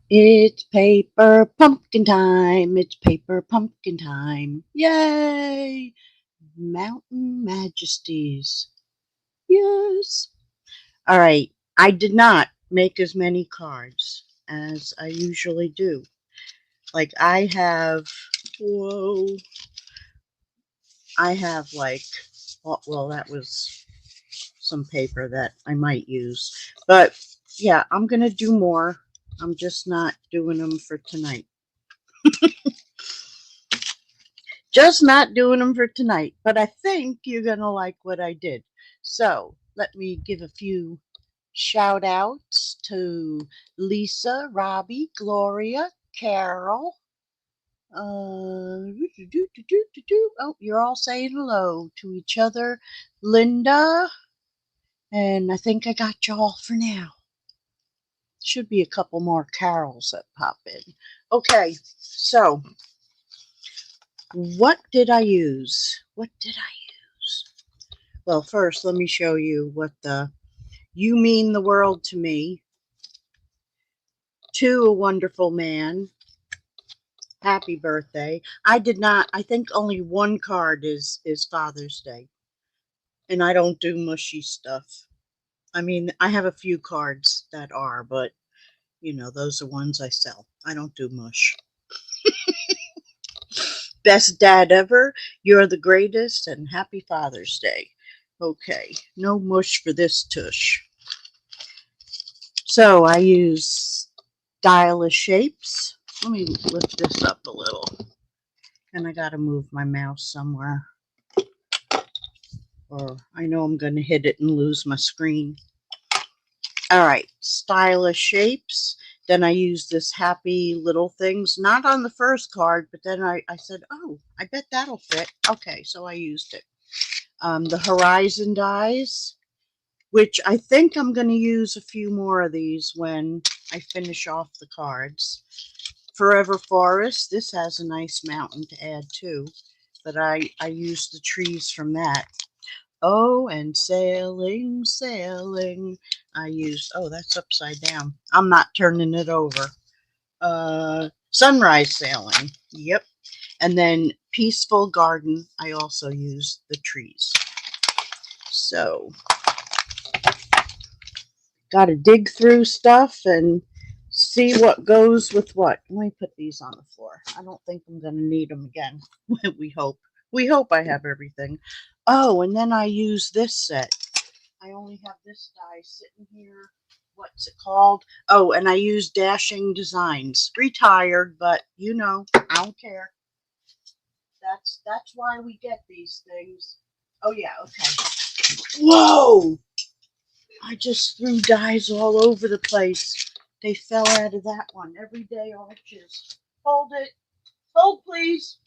It's paper pumpkin time. It's paper pumpkin time. Yay! Mountain Majesties. Yes. All right. I did not make as many cards as I usually do. Like I have, whoa, I have like, well, that was some paper that I might use. But yeah, I'm going to do more. I'm just not doing them for tonight. Just not doing them for tonight. But I think you're going to like what I did. So let me give a few shout outs to Lisa, Robbie, Gloria, Carol. Oh, you're all saying hello to each other. Linda, and I think I got you all for now. Should be a couple more carols that pop in. Okay, so what did I use? What did I use? Well, first, let me show you what the You Mean the World to Me, To a Wonderful Man, Happy Birthday. I did not, I think only one card is Father's Day, and I don't do mushy stuff. I mean, I have a few cards that are, but those are ones I sell. I don't do mush. Best dad ever. You're the greatest, and happy Father's Day. Okay, no mush for this tush. So I use stylish shapes. Let me lift this up a little. And I gotta move my mouse somewhere. Or I know I'm gonna hit it and lose my screen. All right, stylish shapes. Then I use this happy little things, not on the first card, but then I said, oh, I bet that'll fit. Okay, so I used it. The horizon dies, which I think I'm going to use a few more of these when I finish off the cards. Forever Forest, this has a nice mountain to add too, but I used the trees from that. Oh, and sailing, sailing. I used, oh, that's upside down. I'm not turning it over. Sunrise sailing. Yep. And then peaceful garden. I also used the trees. So, got to dig through stuff and see what goes with what. Let me put these on the floor. I don't think I'm going to need them again. We hope. We hope I have everything. Oh, and then I use this set. I only have this die sitting here. What's it called? Oh, and I use Dashing Designs. Retired, but I don't care. That's why we get these things. Oh yeah, okay. Whoa! I just threw dies all over the place. They fell out of that one. Everyday arches. Hold it. Hold, please.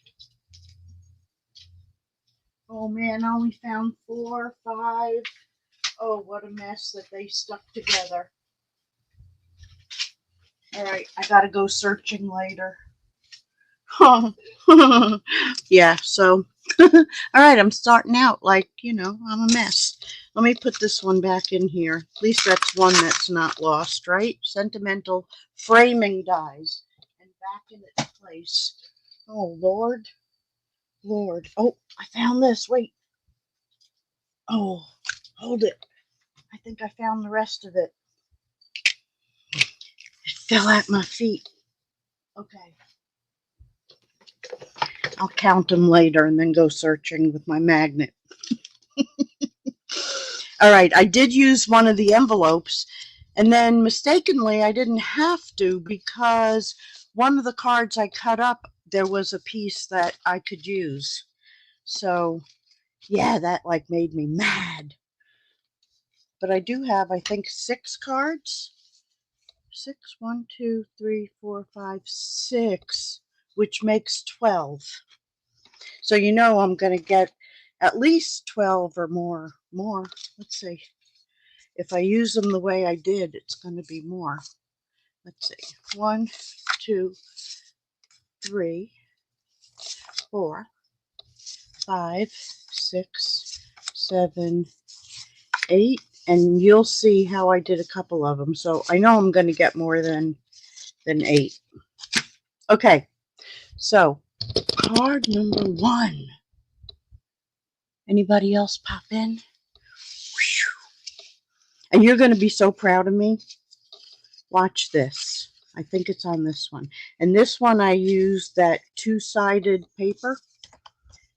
Oh man, I only found 4, 5. Oh, what a mess that they stuck together. All right, I gotta go searching later. Yeah, so, all right, I'm starting out like, I'm a mess. Let me put this one back in here. At least that's one that's not lost, right? Sentimental framing dies. And back in its place. Oh, Lord. Lord. Oh, I found this. Wait. Oh, hold it. I think I found the rest of it. It fell at my feet. Okay. I'll count them later and then go searching with my magnet. All right, I did use one of the envelopes, and then mistakenly I didn't have to because one of the cards I cut up, there was a piece that I could use. So, yeah, that like made me mad. But I do have, I think, 6 cards. 6, 1, 2, 3, 4, 5, 6, which makes 12. So I'm going to get at least 12 or more. More. Let's see. If I use them the way I did, it's going to be more. Let's see. 1, 2, 3, 4, 5, 6, 7, 8. And you'll see how I did a couple of them. So I know I'm going to get more than than 8. Okay, so card number 1. Anybody else pop in? And you're going to be so proud of me. Watch this. I think it's on this one. And this one I used that 2-sided paper.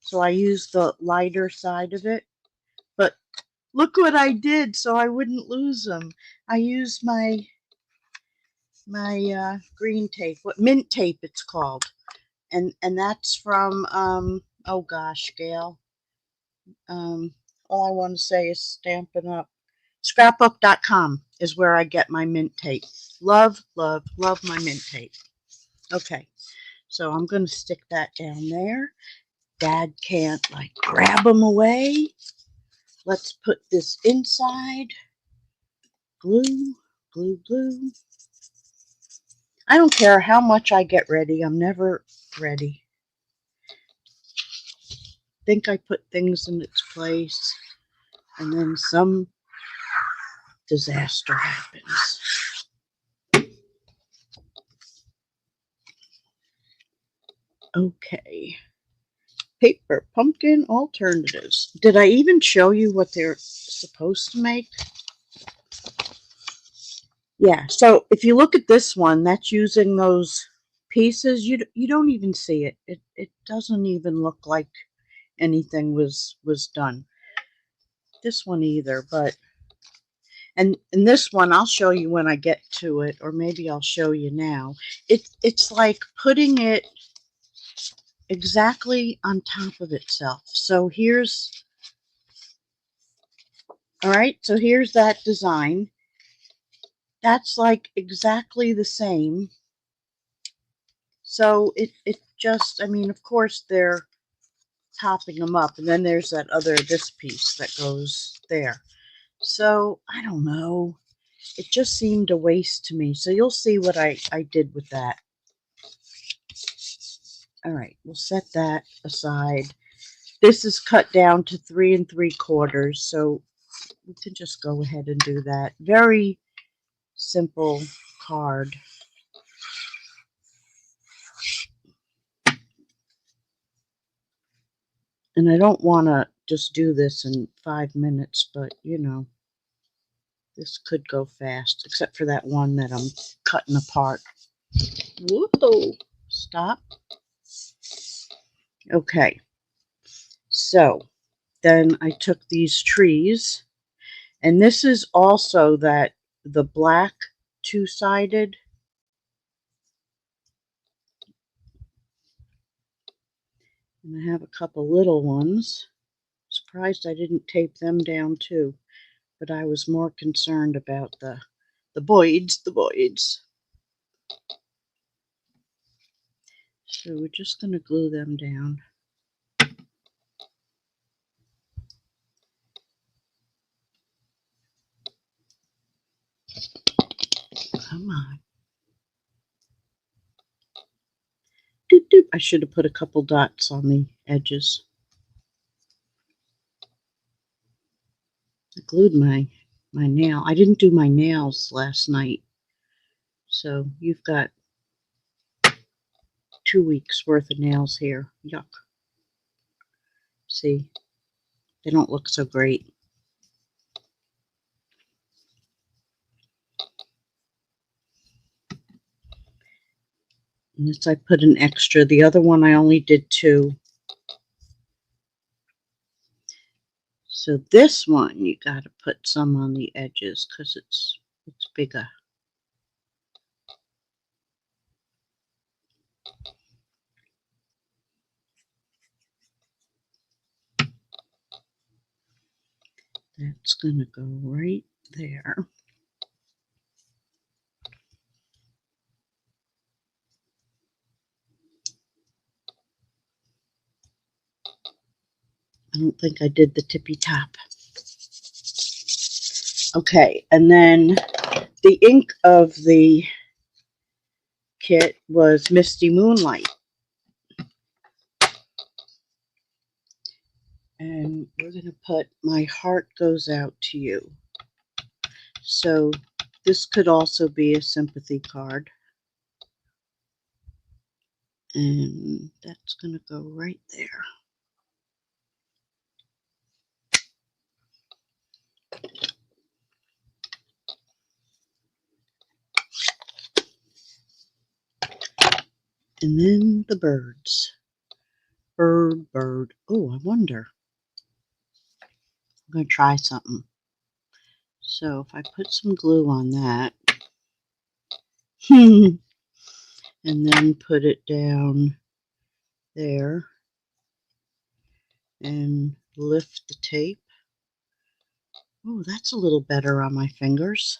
So I used the lighter side of it. But look what I did so I wouldn't lose them. I used my green tape, what mint tape it's called. And that's from oh gosh, Gail. All I want to say is Stampin' Up. Scrapbook.com is where I get my mint tape. Love, love, love my mint tape. Okay, so I'm going to stick that down there. Dad can't like grab them away. Let's put this inside. Glue, glue, glue. I don't care how much I get ready. I'm never ready. Think I put things in its place, and then some disaster happens. Okay. Paper pumpkin alternatives. Did I even show you what they're supposed to make? Yeah, so if you look at this one, that's using those pieces. You don't even see it. It doesn't even look like anything was done. This one either, but and this one I'll show you when I get to it, or maybe I'll show you now. It's like putting it exactly on top of itself. So here's, all right, so here's that design. That's like exactly the same. So it just, I mean, of course they're topping them up, and then there's this piece that goes there. So I don't know. It just seemed a waste to me. So you'll see what I did with that. All right, we'll set that aside. This is cut down to 3 3/4, so we can just go ahead and do that. Very simple card. And I don't want to just do this in 5 minutes, but you know, this could go fast, except for that one that I'm cutting apart. Whoa, stop. Okay, so then I took these trees, and this is also the black 2-sided. And I have a couple little ones. Surprised I didn't tape them down too, but I was more concerned about the boids. So we're just going to glue them down. Come on. Doop, doop. I should have put a couple dots on the edges. I glued my nail. I didn't do my nails last night. So you've got 2 weeks worth of nails here. Yuck. See, they don't look so great. And this I put an extra. The other one I only did 2. So this one you got to put some on the edges because it's bigger. That's going to go right there. I don't think I did the tippy top. Okay, and then the ink of the kit was Misty Moonlight. And we're going to put My Heart Goes Out to You. So this could also be a sympathy card. And that's going to go right there. And then the birds. Bird. Oh, I wonder. I'm going to try something. So if I put some glue on that, and then put it down there, and lift the tape. Oh, that's a little better on my fingers.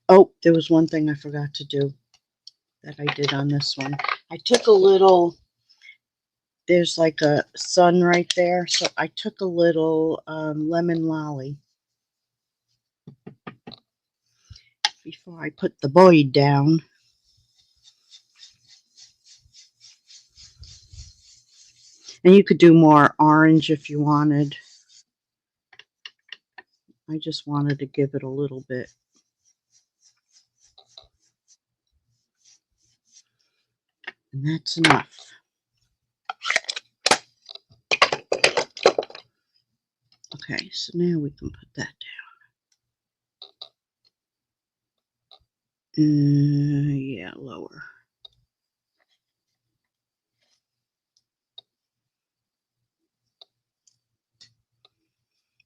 Oh, there was one thing I forgot to do that I did on this one. I took a little, there's like a sun right there, so I took a little lemon lolly before I put the bead down. And you could do more orange if you wanted. I just wanted to give it a little bit. And that's enough. Okay, so now we can put that down. Yeah, lower.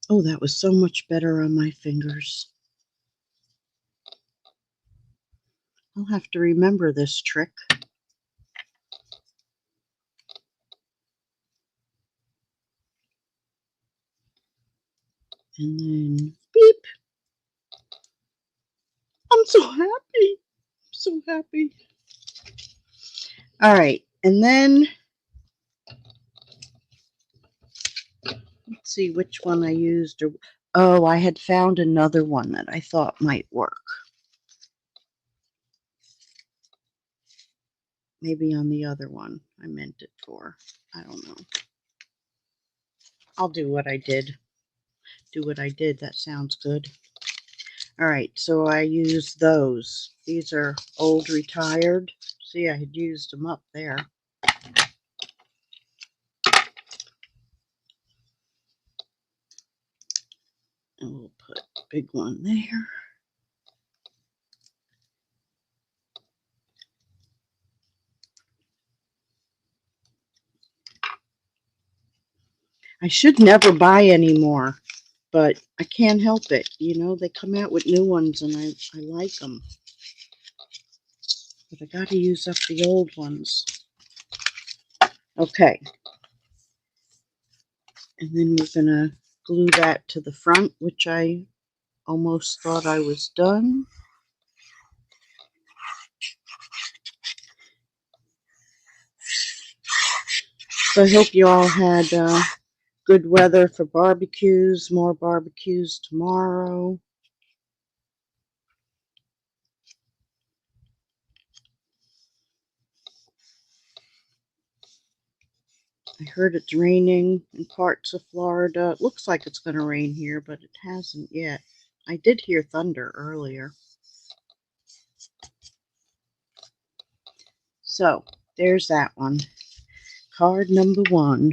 Oh, that was so much better on my fingers. I'll have to remember this trick. And then beep. I'm so happy. So happy. All right, and then let's see which one I used. Oh, I had found another one that I thought might work. Maybe on the other one I meant it for. I don't know. I'll do what I did. Do what I did. That sounds good. All right, so I used those. These are old retired. See, I had used them up there. And we'll put a big one there. I should never buy any more, but I can't help it. You know, they come out with new ones and I like them. But I got to use up the old ones. Okay. And then we're going to glue that to the front, which I almost thought I was done. So I hope you all had good weather for barbecues, more barbecues tomorrow. I heard it's raining in parts of Florida. It looks like it's going to rain here, but it hasn't yet. I did hear thunder earlier. So there's that one. Card number 1.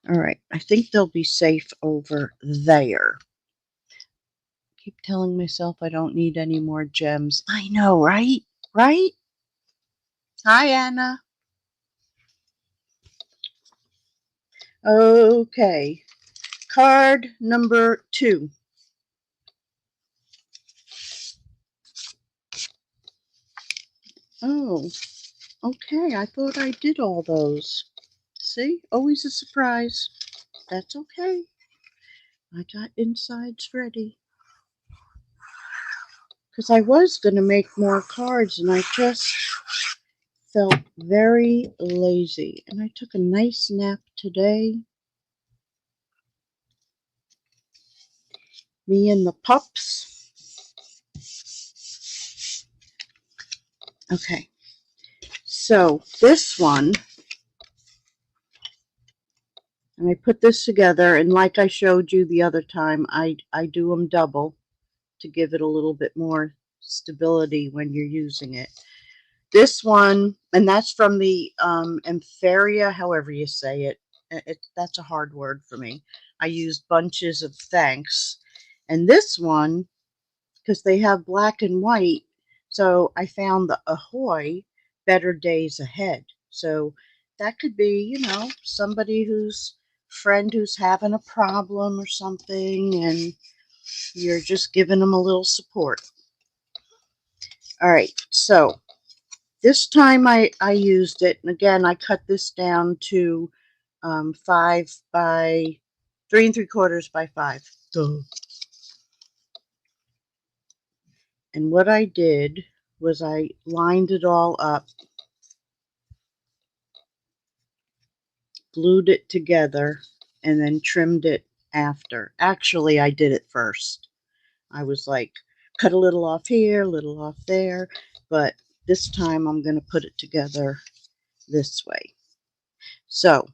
All right, I think they'll be safe over there. Keep telling myself I don't need any more gems. I know, right? Right? Hi, Anna. Okay, card number 2. Oh, okay, I thought I did all those. See, always a surprise. That's okay. I got insides ready. Because I was going to make more cards and I just felt very lazy. And I took a nice nap today. Me and the pups. Okay. So this one, and I put this together, and like I showed you the other time, I do them double. to give it a little bit more stability when you're using it. This one, and that's from the Ampharia, however you say it. That's a hard word for me. I used Bunches of Thanks. And this one, because they have black and white, so I found the Ahoy Better Days Ahead. So that could be, you know, somebody friend who's having a problem or something, and you're just giving them a little support. All right, so this time I used it, and again, I cut this down to 5 by 3 3/4 by 5. Duh. And what I did was I lined it all up, glued it together, and then trimmed it after. Actually, I did it first. I was like, cut a little off here, a little off there, but this time I'm going to put it together this way. So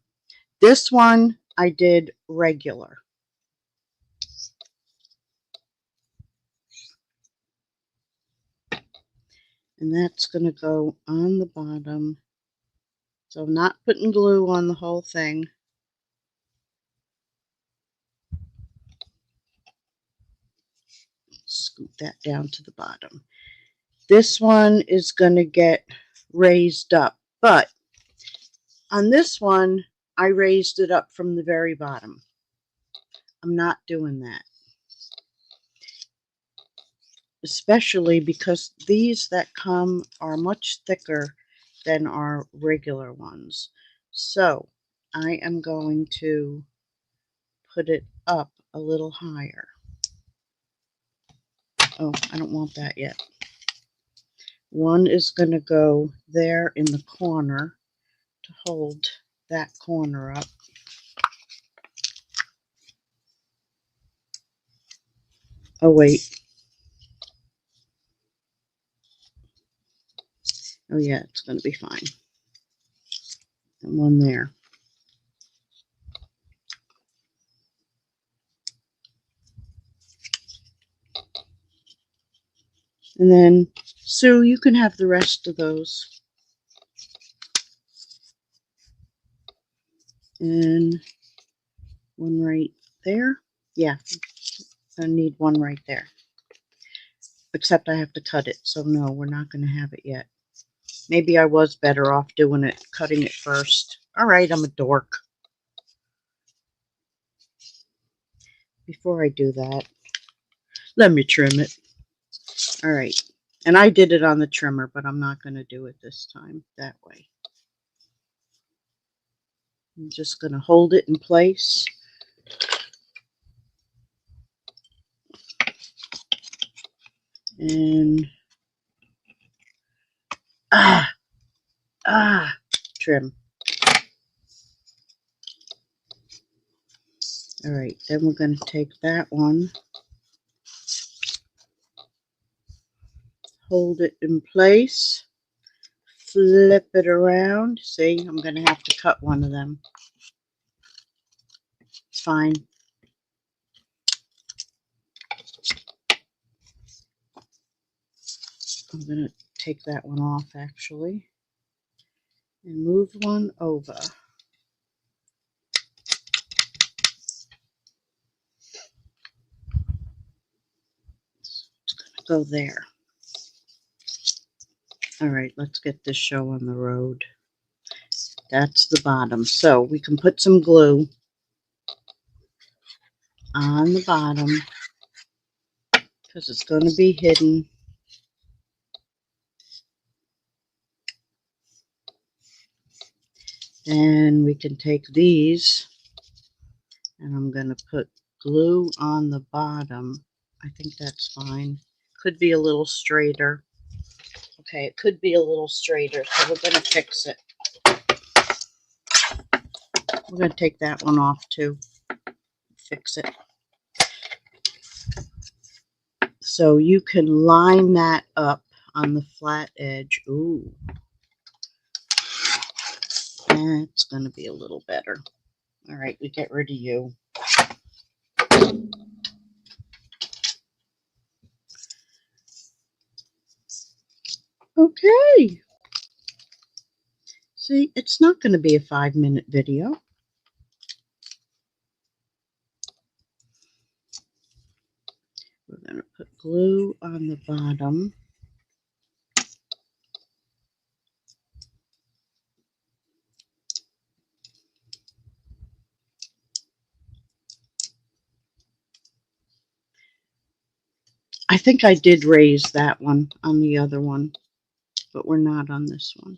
this one I did regular. And that's going to go on the bottom. So I'm not putting glue on the whole thing. Scoot that down to the bottom. This one is going to get raised up, but on this one, I raised it up from the very bottom. I'm not doing that, especially because these that come are much thicker than our regular ones. So I am going to put it up a little higher. Oh, I don't want that yet. One is going to go there in the corner to hold that corner up. Oh, wait. Oh, yeah, it's going to be fine. And one there. And then, Sue, you can have the rest of those. And one right there. Yeah, I need one right there. Except I have to cut it, so no, we're not going to have it yet. Maybe I was better off doing it, cutting it first. All right, I'm a dork. Before I do that, let me trim it. All right, and I did it on the trimmer, but I'm not going to do it this time that way. I'm just going to hold it in place. And trim. All right, then we're going to take that one, hold it in place, flip it around. See, I'm going to have to cut one of them. It's fine. I'm going to take that one off, actually, and move one over. It's going to go there. All right, let's get this show on the road. That's the bottom. So we can put some glue on the bottom because it's going to be hidden. Then we can take these, and I'm going to put glue on the bottom. I think that's fine. Could be a little straighter. Okay, it could be a little straighter, so we're going to fix it. We're going to take that one off too. Fix it. So you can line that up on the flat edge. Ooh. That's going to be a little better. All right, we get rid of you. Okay. See, it's not going to be a 5-minute video. We're going to put glue on the bottom. I think I did raise that one on the other one, but we're not on this one.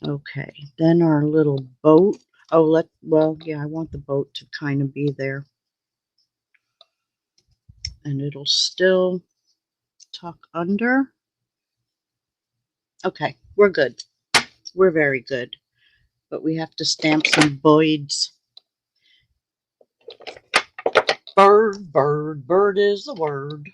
Okay, then our little boat. Oh, well, yeah, I want the boat to kind of be there. And it'll still tuck under. Okay, we're good. We're very good. But we have to stamp some Boyd's. Bird, bird, bird is the word.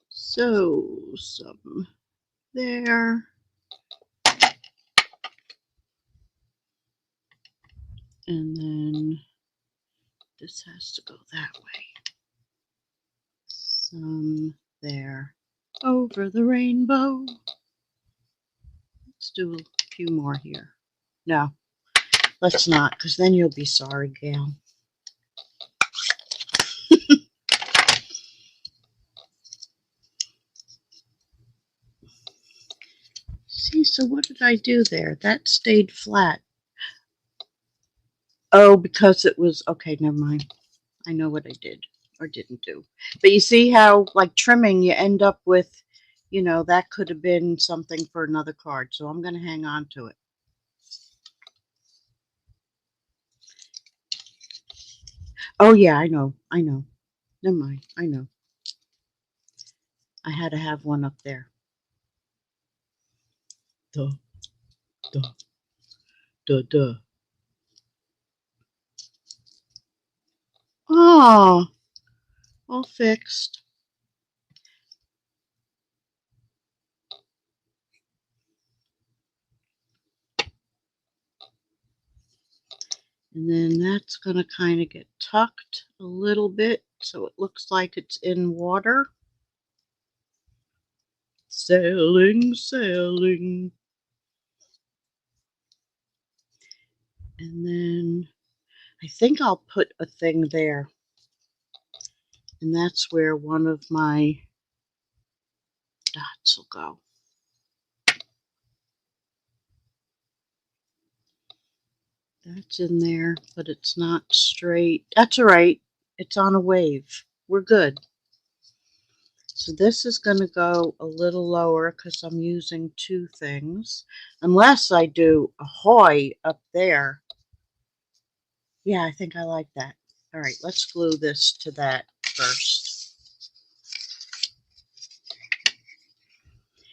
So, some there. And then this has to go that way. Some there. Over the rainbow. Let's do a few more here. No, let's not, because then you'll be sorry, Gail. See, so what did I do there? That stayed flat. Oh, because it was, okay, never mind. I know what I did or didn't do. But you see how, like trimming, you end up with, you know, that could have been something for another card. So I'm going to hang on to it. Oh, yeah, I know. Never mind. I know. I had to have one up there. Duh, duh, duh, duh. Oh, all fixed. And then that's going to kind of get tucked a little bit so it looks like it's in water. Sailing, sailing. And then I think I'll put a thing there. And that's where one of my dots will go. That's in there, but it's not straight. That's all right. It's on a wave. We're good. So this is going to go a little lower because I'm using two things. Unless I do ahoy up there. Yeah, I think I like that. All right, let's glue this to that first.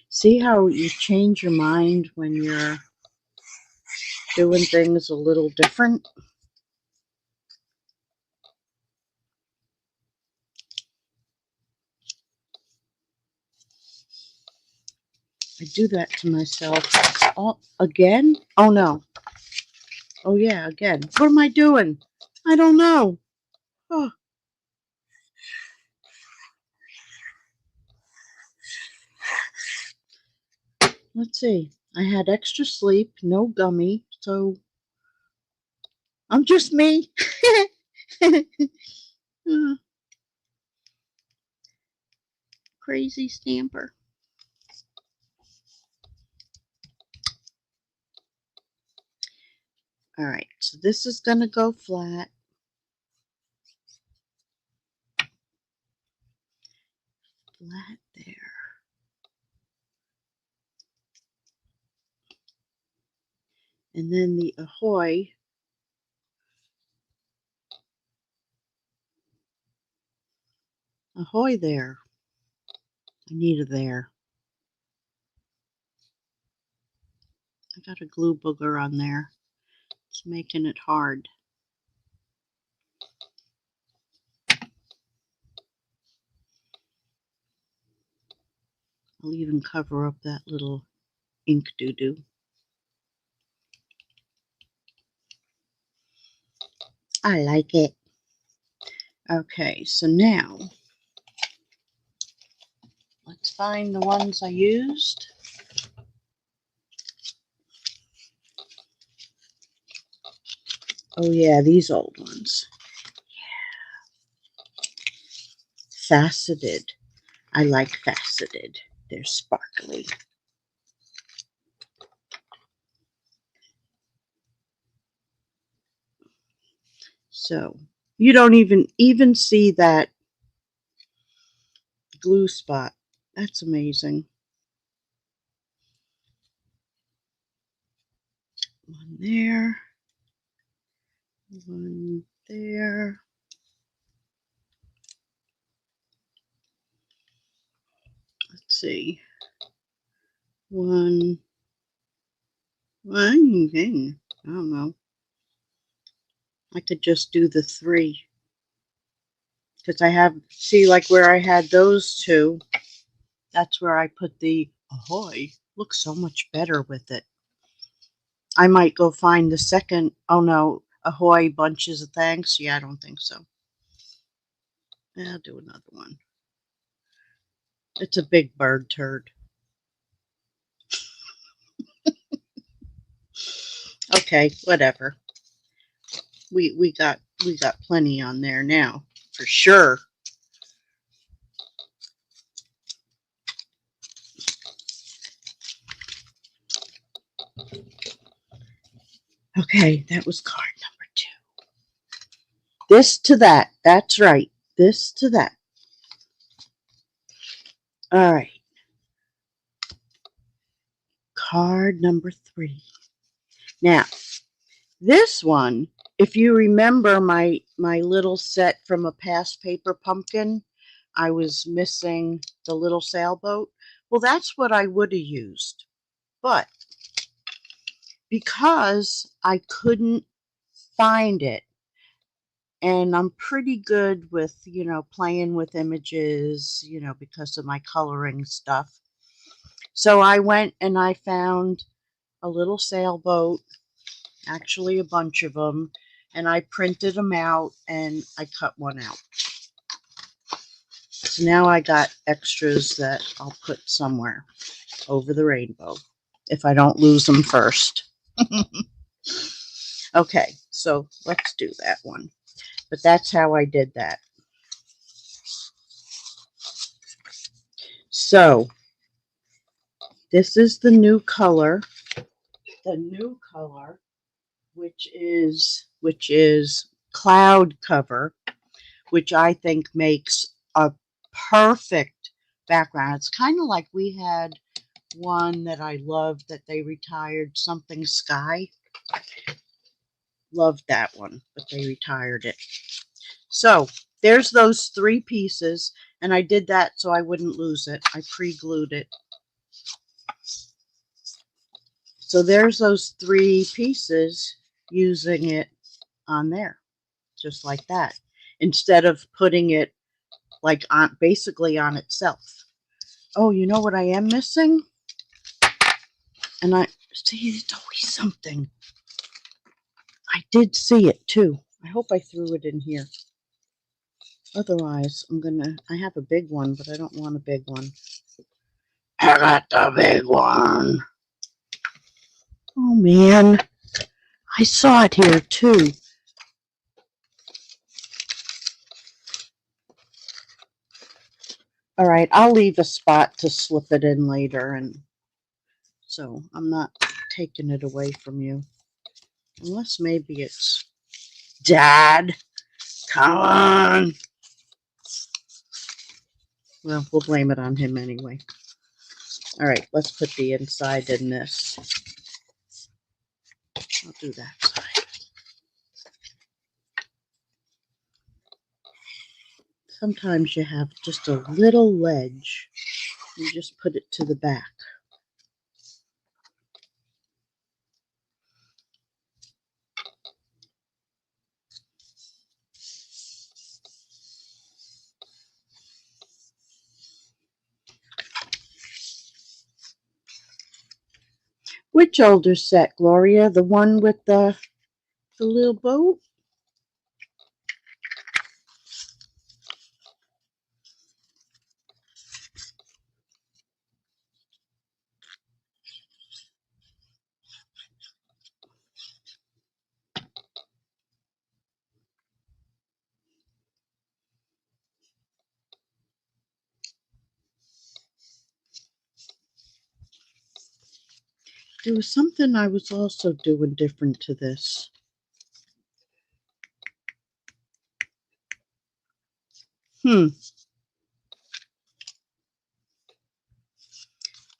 See how you change your mind when you're doing things a little different? I do that to myself. Oh, again? Oh, no. Oh, yeah, again. What am I doing? I don't know. Oh. Let's see. I had extra sleep, no gummy, so I'm just me. Crazy stamper. All right, so this is going to go flat. Flat there. And then the ahoy. Ahoy there. I need a there. I got a glue booger on there. It's making it hard. I'll even cover up that little ink doo-doo. I like it. Okay, so now let's find the ones I used. Oh yeah, these old ones. Faceted. I like faceted. They're sparkly. So you don't even see that glue spot. That's amazing. One there. One there. Let's see. One thing. I don't know. I could just do the 3. Because I have, see, like where I had those 2, that's where I put the ahoy. Looks so much better with it. I might go find the second, oh no, ahoy bunches of thanks. Yeah, I don't think so. I'll do another one. It's a big bird turd. Okay, whatever. We got plenty on there now, for sure. Okay, that was card number 2. This to that. That's right. This to that. All right. Card number 3. Now, this one, if you remember my little set from a past paper pumpkin, I was missing the little sailboat. Well, that's what I would have used. But because I couldn't find it, and I'm pretty good with, playing with images, because of my coloring stuff. So I went and I found a little sailboat, actually a bunch of them, and I printed them out and I cut one out. So now I got extras that I'll put somewhere over the rainbow if I don't lose them first. Okay, so let's do that one. But that's how I did that. So this is the new color. The new color, which is cloud cover, which I think makes a perfect background. It's kind of like we had one that I loved that they retired, something sky. Loved that one, but they retired it. So there's those 3 pieces, and I did that so I wouldn't lose it. I pre-glued it. So there's those 3 pieces using it on there, just like that, instead of putting it like on basically on itself. Oh, you know what I am missing? And I see, it's always something. I did see it too. I hope I threw it in here. Otherwise, I have a big one, but I don't want a big one. I got the big one. Oh man, I saw it here too. All right, I'll leave a spot to slip it in later, and so I'm not taking it away from you. Unless maybe it's Dad. Come on. Well, we'll blame it on him anyway. All right, let's put the inside in this. I'll do that side. Sometimes you have just a little ledge. You just put it to the back. Which older set, Gloria? The one with the little boat? There was something I was also doing different to this.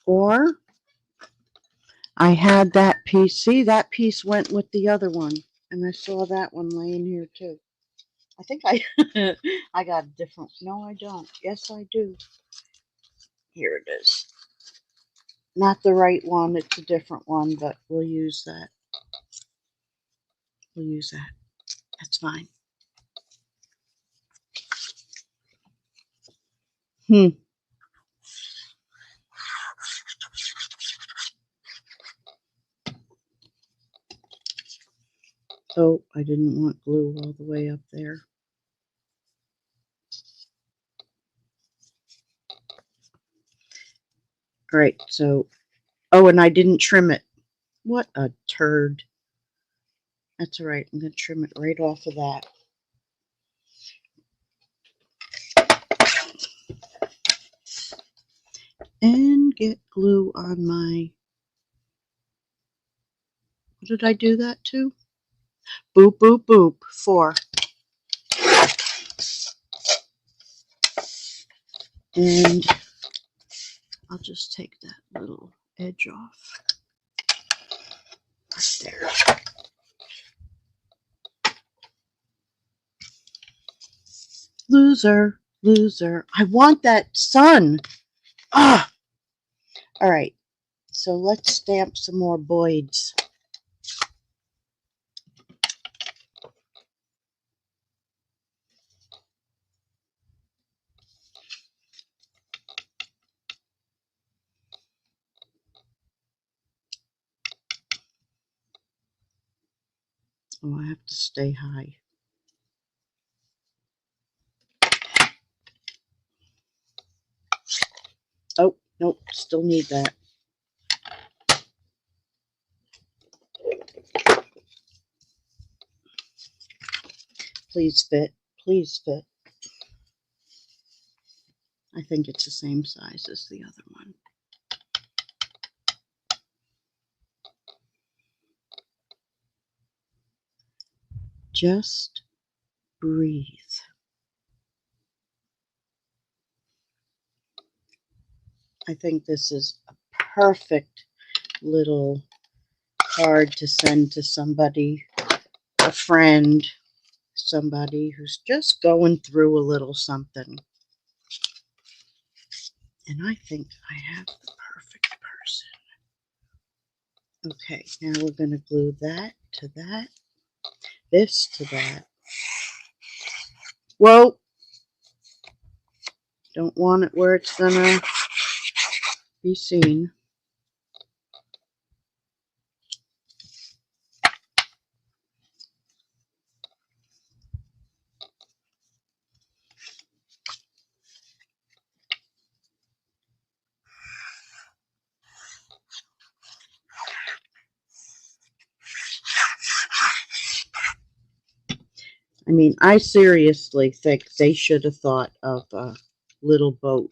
Or I had that piece. See, that piece went with the other one. And I saw that one laying here too. I think I I got a different. No, I don't. Yes, I do. Here it is. Not the right one. It's a different one, but we'll use that. We'll use that. That's fine. Oh, I didn't want glue all the way up there. All right, so, oh, and I didn't trim it. What a turd. That's all right. I'm going to trim it right off of that. And get glue on my, what did I do that to? Boop, boop, boop. 4. And I'll just take that little edge off. Right there. Loser, loser. I want that sun. Ah! All right, so let's stamp some more Boyds. Oh, I have to stay high. Oh, nope, still need that. Please fit. Please fit. I think it's the same size as the other one. Just breathe. I think this is a perfect little card to send to somebody, a friend, somebody who's just going through a little something. And I think I have the perfect person. Okay, now we're going to glue that to that, this to that. Whoa! Don't want it where it's going to be seen. I mean, I seriously think they should have thought of a little boat.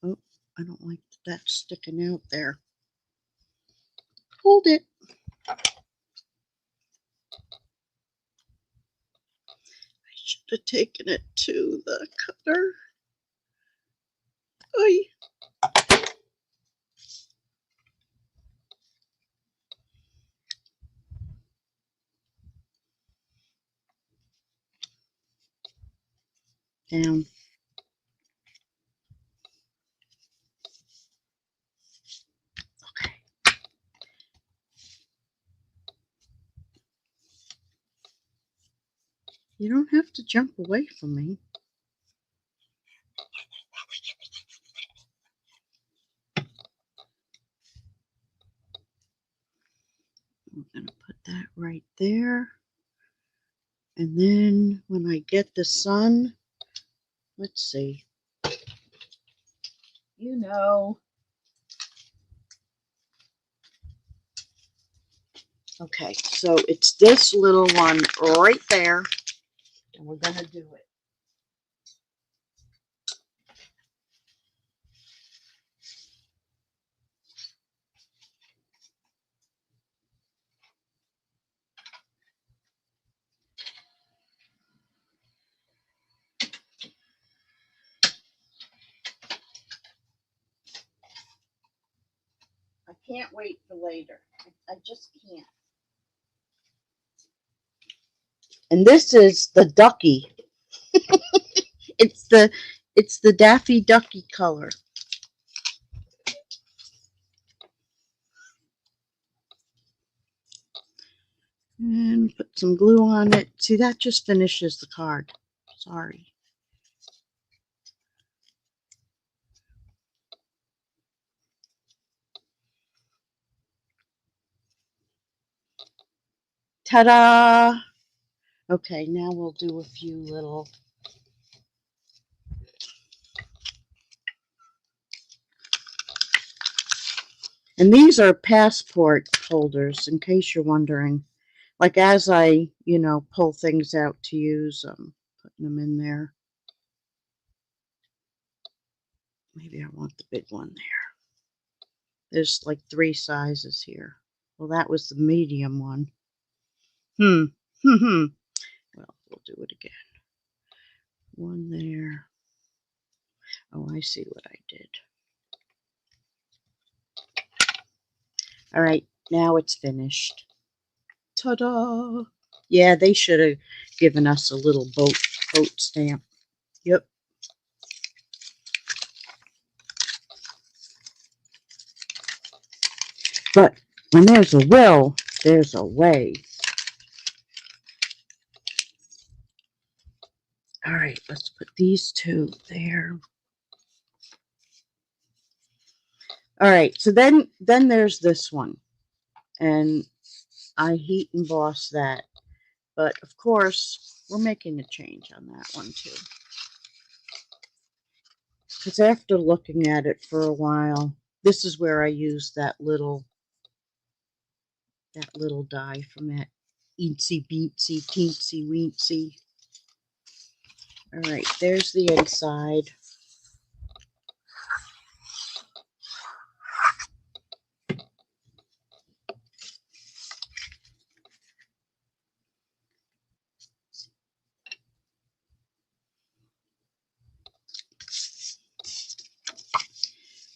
Oh, I don't like that sticking out there. Hold it. I should have taken it to the cutter. Oy. Down. Okay. You don't have to jump away from me. there. And then when I get the sun, let's see. You know. Okay, so it's this little one right there. And we're going to do it. I can't wait for later. I just can't. And this is the ducky. It's the Daffy Ducky color. And put some glue on it. See, that just finishes the card. Sorry. Ta-da! Okay, now we'll do a few little. And these are passport holders, in case you're wondering. Like as I, pull things out to use, I'm putting them in there. Maybe I want the big one there. There's like 3 sizes here. Well, that was the medium one. Well, we'll do it again. One there. Oh, I see what I did. All right, now it's finished. Ta-da! Yeah, they should have given us a little boat stamp. Yep. But when there's a will, there's a way. All right, let's put these 2 there. All right, so then there's this one. And I heat emboss that. But, of course, we're making a change on that one, too. Because after looking at it for a while, this is where I use that little die from that Eensy Beatsy Teensy Weensy. All right, there's the inside.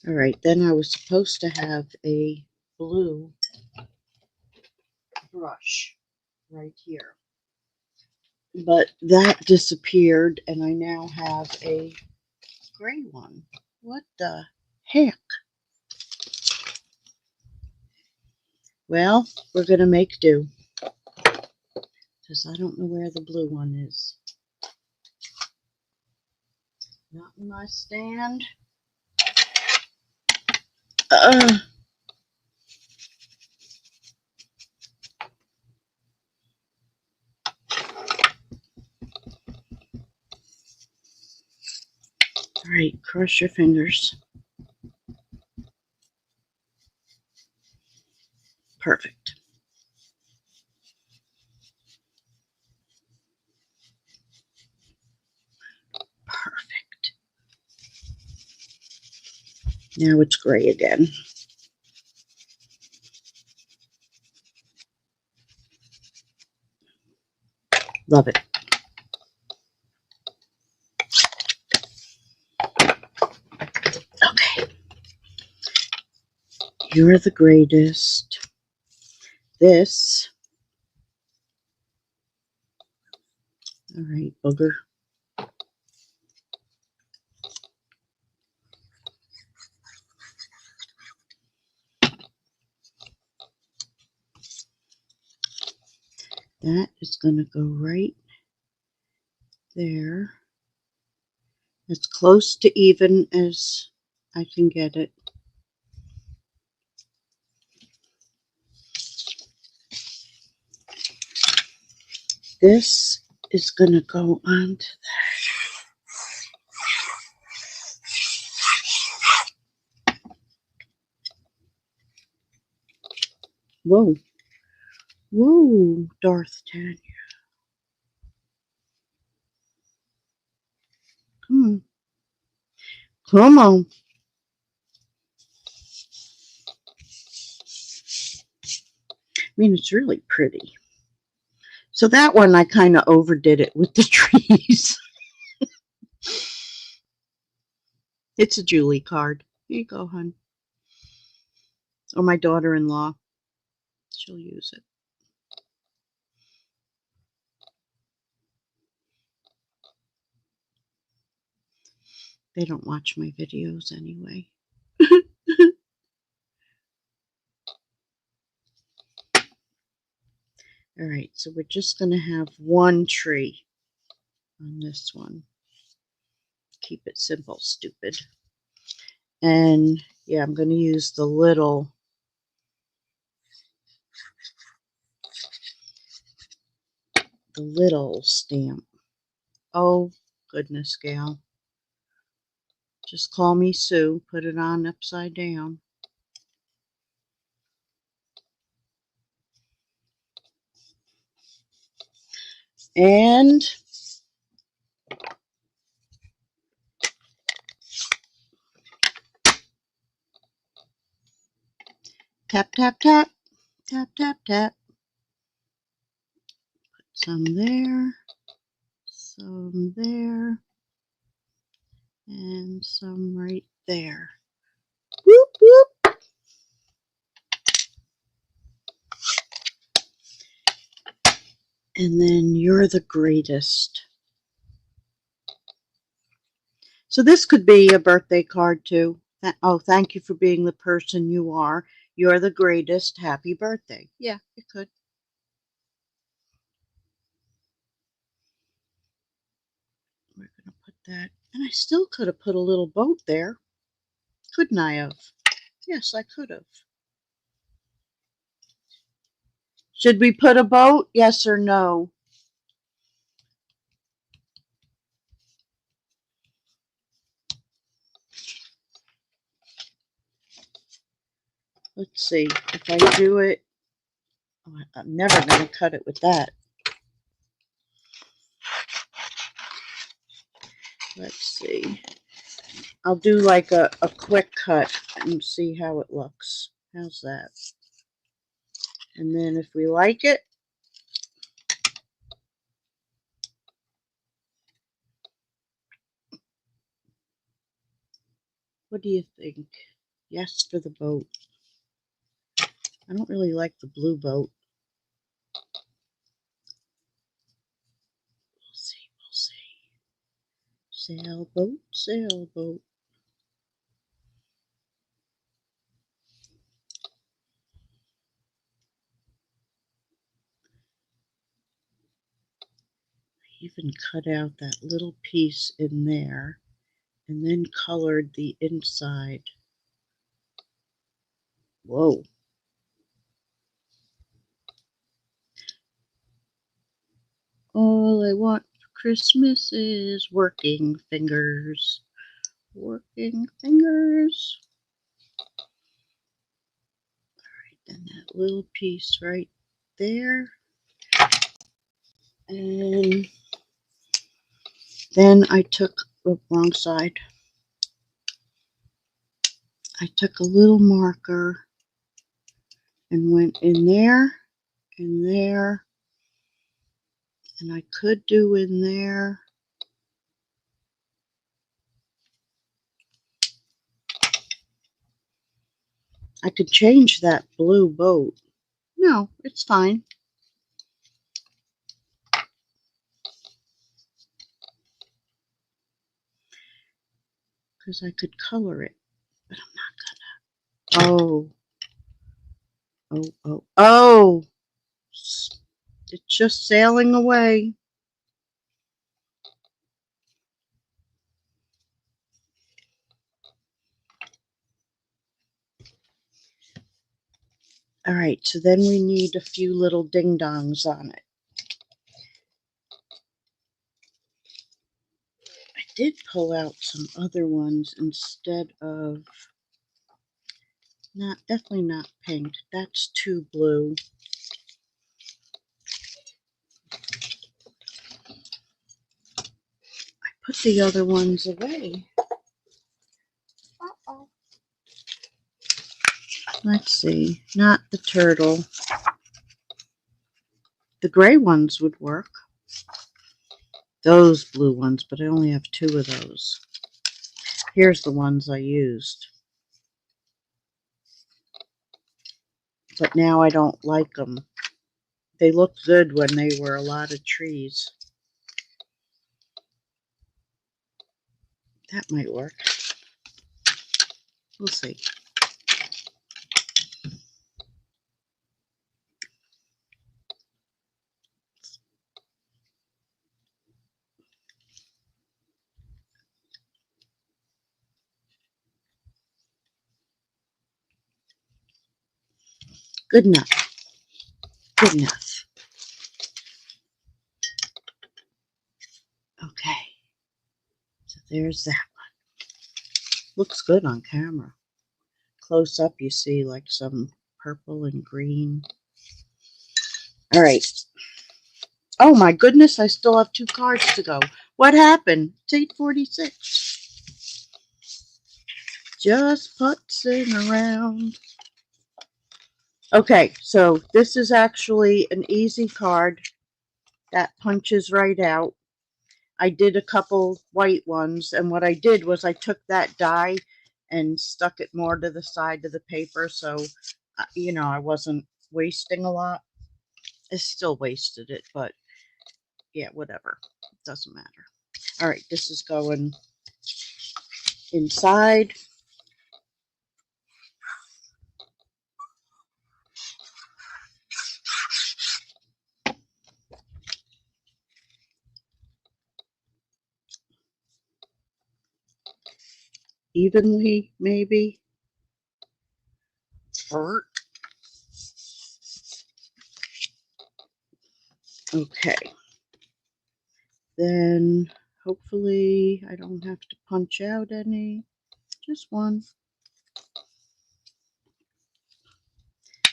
All right, then I was supposed to have a blue brush right here. But that disappeared, and I now have a gray one. What the heck? Well, we're going to make do. Because I don't know where the blue one is. Not in my stand. All right, cross your fingers. Perfect. Perfect. Now it's gray again. Love it. Okay. You're the greatest. This. All right, booger. That is going to go right there. As close to even as I can get it. This is going to go on to whoa, whoa, Darth Tanya. Come on. Come on. I mean, it's really pretty. So that one, I kind of overdid it with the trees. It's a Julie card. Here you go, hon. Or my daughter-in-law. She'll use it. They don't watch my videos anyway. All right, so we're just going to have one tree on this one. Keep it simple, stupid. And yeah, I'm going to use the little stamp. Oh, goodness, gal. Just call me Sue. Put it on upside down. And tap, tap, tap, tap, tap, tap. Put some there, and some right there. Whoop, whoop. And then you're the greatest. So this could be a birthday card too. Oh, thank you for being the person you are. You're the greatest. Happy birthday. Yeah, it could. We're going to put that. And I still could have put a little boat there. Couldn't I have? Yes, I could have. Should we put a boat? Yes or no? Let's see. If I do it, oh, I'm never going to cut it with that. Let's see. I'll do like a quick cut and see how it looks. How's that? And then if we like it, what do you think? Yes for the boat. I don't really like the blue boat. We'll see, we'll see. Sailboat, sailboat. I even cut out that little piece in there and then colored the inside. Whoa. All I want for Christmas is working fingers. Working fingers. Alright, then that little piece right there. And then I took the wrong side. I took a little marker and went in there, and there, and I could do in there. I could change that blue boat. No, it's fine. Because I could color it, but I'm not gonna. Oh. Oh, oh, oh! It's just sailing away. All right, so then we need a few little ding-dongs on it. did pull out some other ones instead of, definitely not pink. That's too blue. I put the other ones away. Uh-oh. Let's see, not the turtle. The gray ones would work. Those blue ones, but I only have 2 of those. Here's the ones I used. But now I don't like them. They looked good when they were a lot of trees. That might work. We'll see. Good enough. Good enough. Okay. So there's that one. Looks good on camera. Close up you see like some purple and green. All right. Oh my goodness, I still have 2 cards to go. What happened? It's 8:46. Just putzing around. Okay, so this is actually an easy card that punches right out. I did a couple white ones, and what I did was I took that die and stuck it more to the side of the paper, so you know, I wasn't wasting a lot. I still wasted it, but yeah, whatever. It doesn't matter. All right, this is going inside. Evenly, maybe. Okay. Then hopefully I don't have to punch out any. Just one.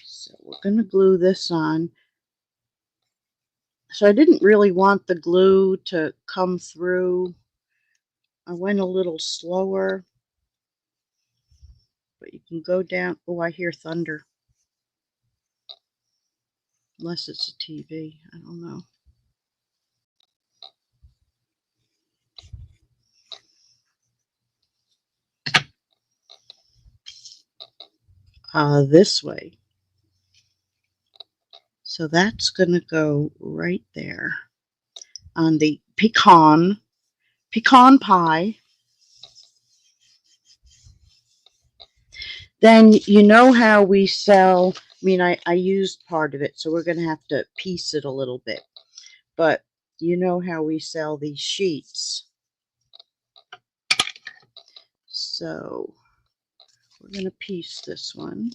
So we're going to glue this on. So I didn't really want the glue to come through. I went a little slower. But you can go down. Oh, I hear thunder. Unless it's a TV. I don't know. This way. So that's going to go right there on the pecan pie. Then you know how we sell, I mean, I used part of it, so we're going to have to piece it a little bit. But you know how we sell these sheets. So we're going to piece this one.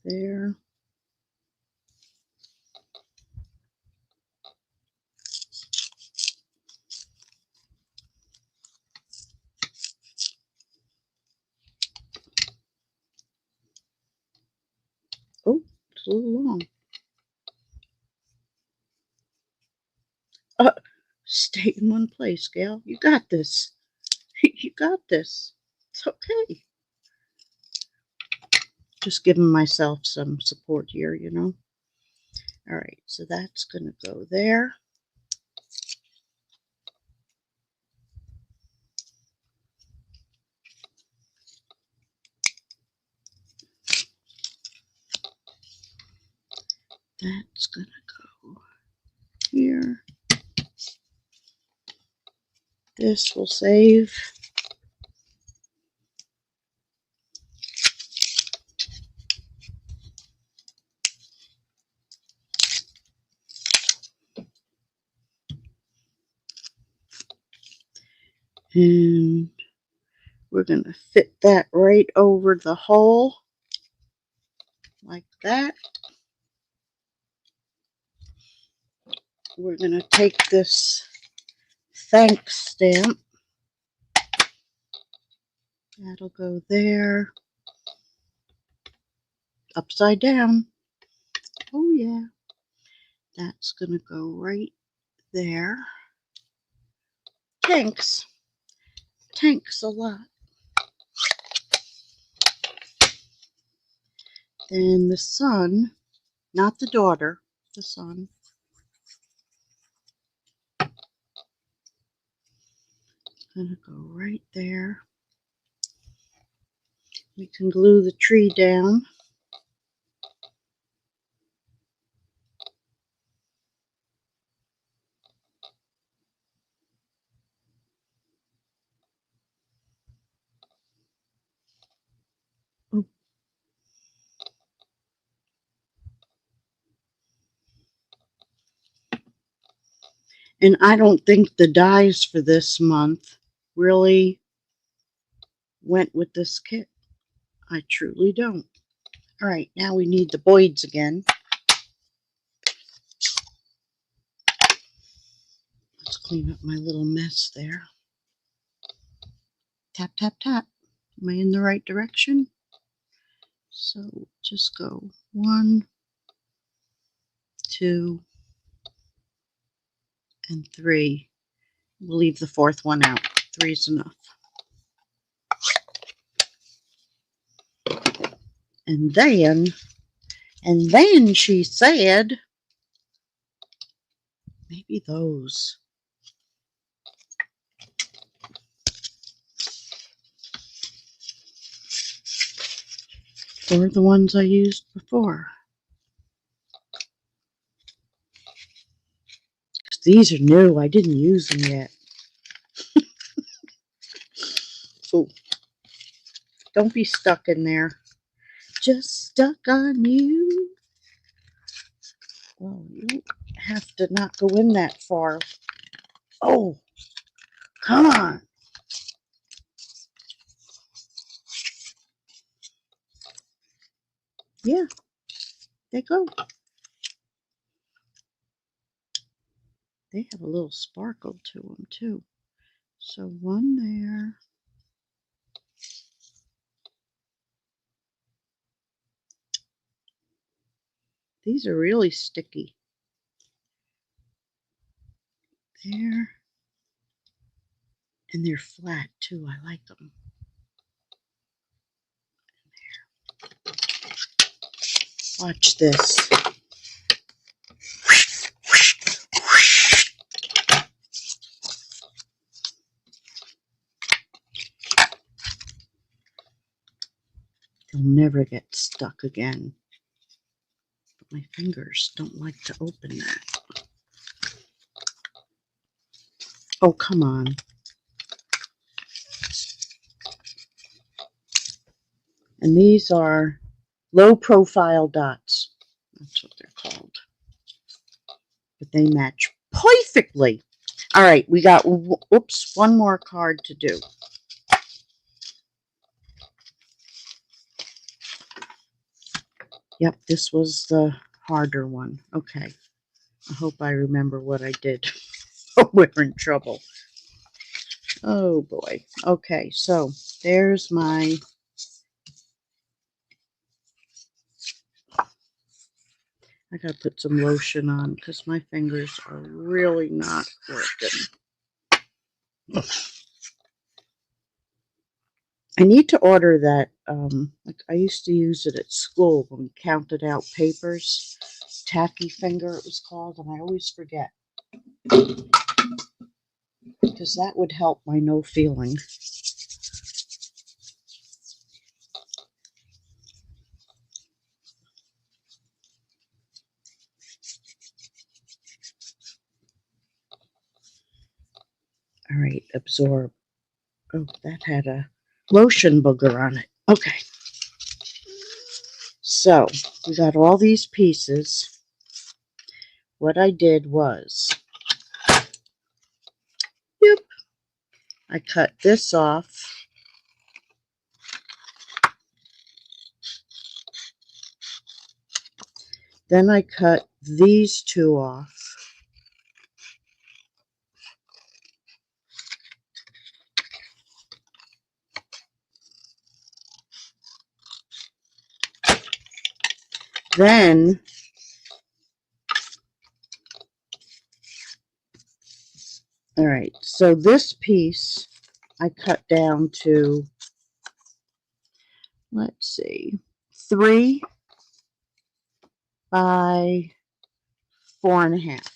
There. Oh, it's a little long. Stay in one place, Gail. You got this. You got this. It's okay. Just giving myself some support here, you know. All right, so that's going to go there. That's going to go here. This will save. And we're going to fit that right over the hole like that. we're going to take this thanks stamp. That'll go there. Upside down. Oh yeah. That's going to go right there. Thanks. Thanks a lot. Then the son, not the daughter, the son. Gonna go right there. We can glue the tree down. Oh. And I don't think the dies for this month really went with this kit. I truly don't. All right, now we need the Boyds again. Let's clean up my little mess there. Tap, tap, tap. Am I in the right direction? So just go 1, 2, and 3. We'll leave the 4th one out. 3 is enough. And then she said, maybe those. Or the ones I used before. These are new. I didn't use them yet. Oh, don't be stuck in there. Just stuck on you. Well, you have to not go in that far. Oh, come on. Yeah, they go. They have a little sparkle to them, too. So 1 there. These are really sticky. There. And they're flat, too. I like them. There. Watch this. They'll never get stuck again. But my fingers don't like to open that. Oh, come on. And these are low profile dots. That's what they're called. But they match perfectly. All right, we got, oops, 1 more card to do. Yep, this was the harder one. Okay. I hope I remember what I did. We're in trouble. Oh boy. Okay, so there's my I gotta put some lotion on because my fingers are really not working. I need to order that. Like I used to use it at school when we counted out papers. Tacky finger it was called, and I always forget. Because that would help my no feeling. All right, absorb. Oh, that had a lotion booger on it. Okay. So, we got all these pieces. What I did was, I cut this off. Then I cut these 2 off. Then all right, so this piece I cut down to, let's see, 3 by 4.5.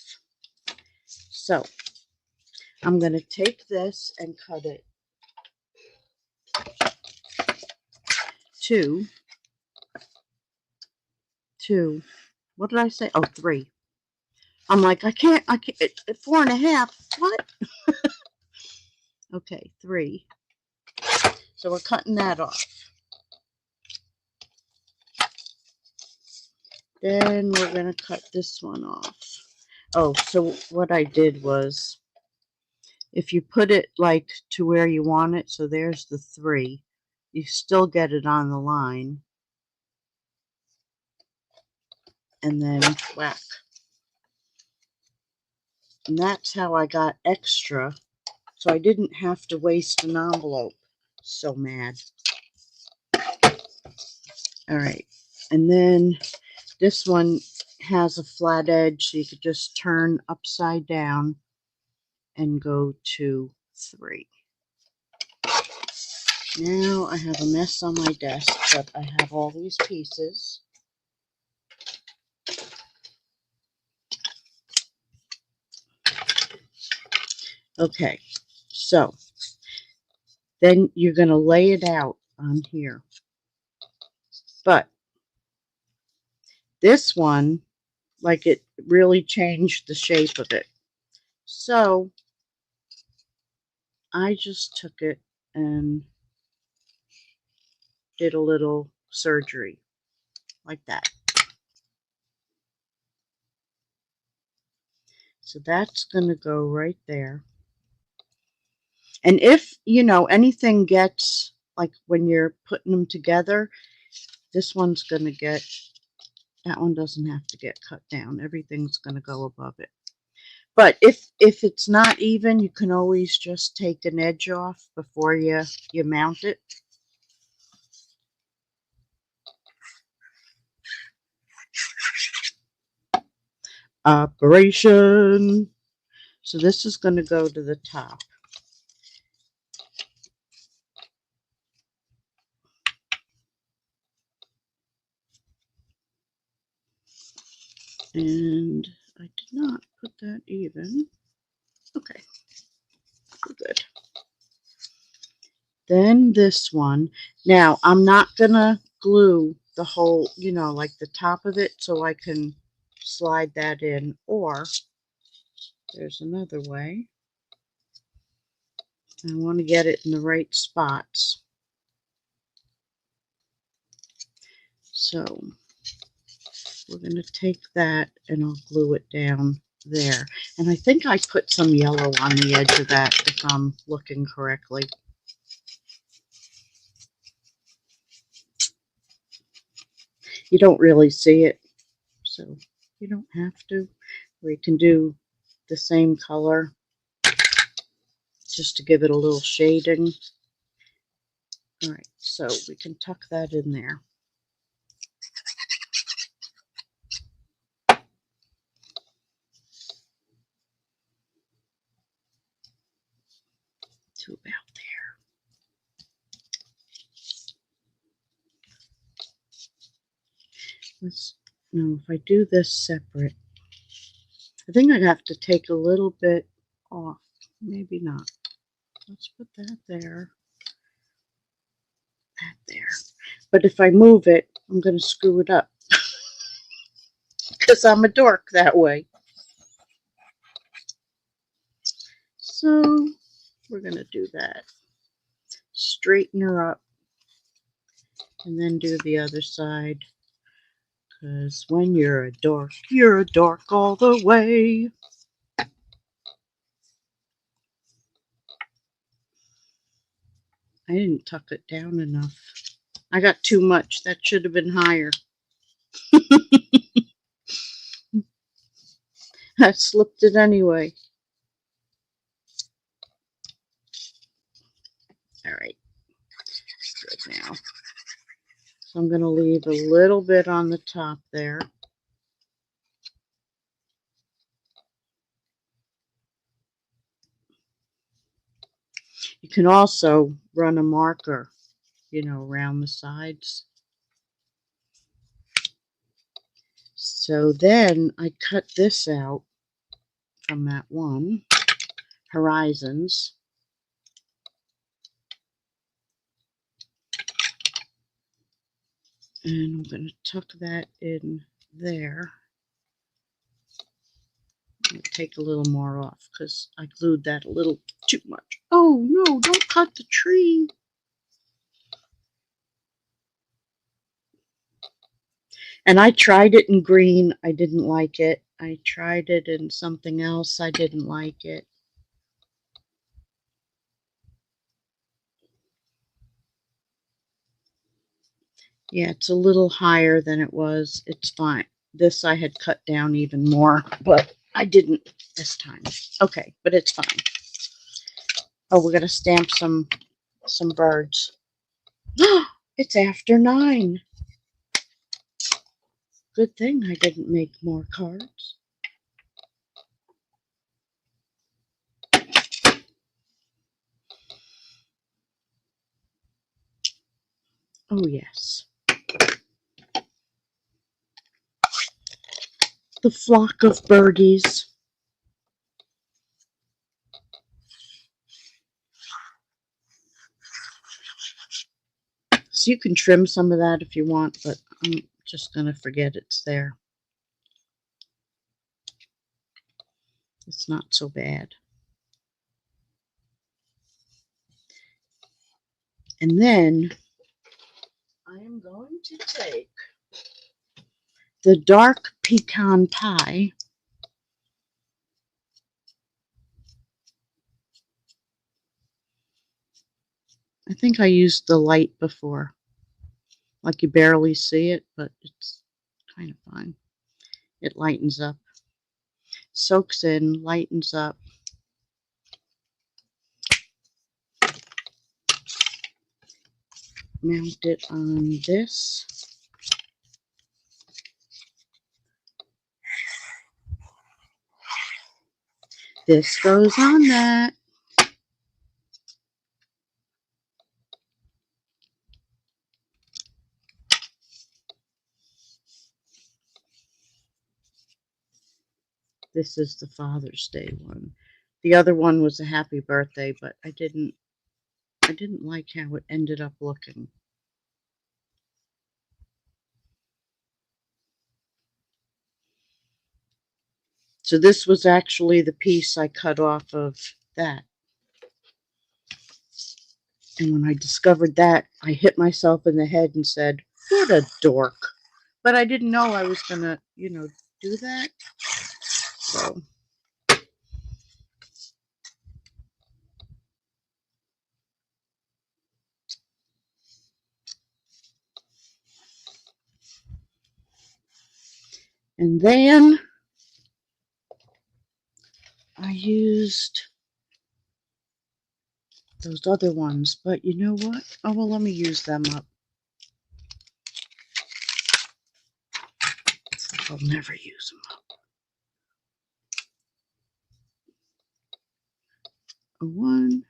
So I'm going to take this and cut it to, what did I say? Oh, 3. I'm like, I can't, 4.5. What? Okay, 3. So we're cutting that off. Then we're going to cut this one off. Oh, so what I did was, if you put it like to where you want it, so there's the 3, you still get it on the line. And then whack. And that's how I got extra, so I didn't have to waste an envelope. So mad. All right, and then this one has a flat edge, so you could just turn upside down and go to 3. Now I have a mess on my desk, but I have all these pieces. Okay, so then you're going to lay it out on here. But this one, like, it really changed the shape of it. So I just took it and did a little surgery like that. So that's going to go right there. And if, you know, anything gets, like when you're putting them together, this one's going to get, that one doesn't have to get cut down. Everything's going to go above it. But if it's not even, you can always just take an edge off before you mount it. Operation. So this is going to go to the top. And I did not put that even. Okay, good. Then this one. Now, I'm not going to glue the whole, you know, like the top of it, so I can slide that in. Or, there's another way. I want to get it in the right spots. So, we're going to take that and I'll glue it down there. And I think I put some yellow on the edge of that, if I'm looking correctly. You don't really see it, so you don't have to. We can do the same color just to give it a little shading. All right, so we can tuck that in there. To about there. No, if I do this separate, I think I'd have to take a little bit off. Maybe not. Let's put that there. That there. But if I move it, I'm going to screw it up. Because I'm a dork that way. So we're going to do that. Straighten her up. And then do the other side. Because when you're a dork all the way. I didn't tuck it down enough. I got too much. That should have been higher. I slipped it anyway. All right. Good now. So I'm going to leave a little bit on the top there. You can also run a marker, you know, around the sides. So then I cut this out from that one, horizons. And I'm going to tuck that in there. I'll take a little more off because I glued that a little too much. Oh no, don't cut the tree. And I tried it in green. I didn't like it. I tried it in something else. I didn't like it. Yeah, it's a little higher than it was. It's fine. This I had cut down even more, but I didn't this time. Okay, but it's fine. Oh, we're gonna stamp some birds. It's after 9. Good thing I didn't make more cards. Oh yes. The flock of birdies. So you can trim some of that if you want, but I'm just going to forget it's there. It's not so bad. And then I am going to take the dark pecan pie. I think I used the light before. Like you barely see it, but it's kind of fine. It lightens up. Soaks in, lightens up. Mount it on this. This goes on that. This is the Father's Day one. The other one was a happy birthday, but I didn't like how it ended up looking. So this was actually the piece I cut off of that. And when I discovered that, I hit myself in the head and said, what a dork. But I didn't know I was going to, you know, do that. So. And then I used those other ones. But you know what? Oh, well, let me use them up. I'll never use them up. A 1,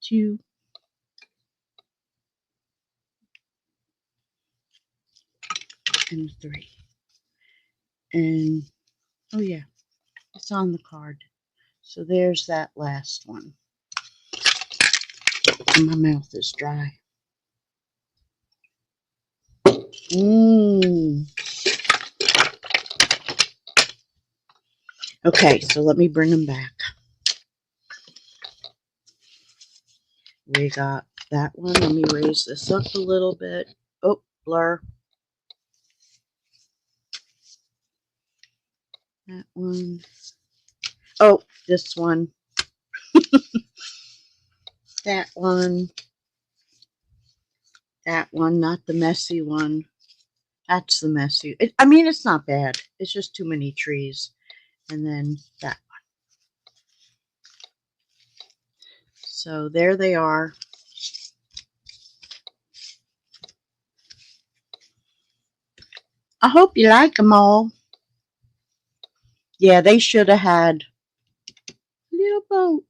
2, and 3. And, oh yeah, it's on the card. So there's that last one. And my mouth is dry. Okay, so let me bring them back. We got that one. Let me raise this up a little bit. Oh, blur. That one. Oh, this one. That one. That one, not the messy one. That's the messy. I mean, it's not bad. It's just too many trees. And then that one. So there they are. I hope you like them all. Yeah, they should have had little boat,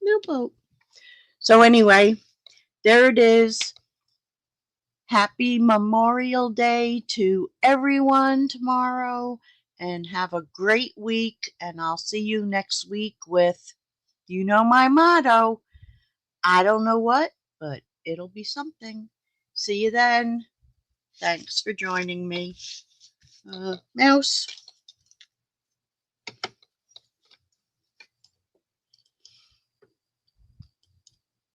little boat. So anyway, there it is. Happy Memorial Day to everyone tomorrow, and have a great week. And I'll see you next week with, you know, my motto. I don't know what, but it'll be something. See you then. Thanks for joining me. Mouse.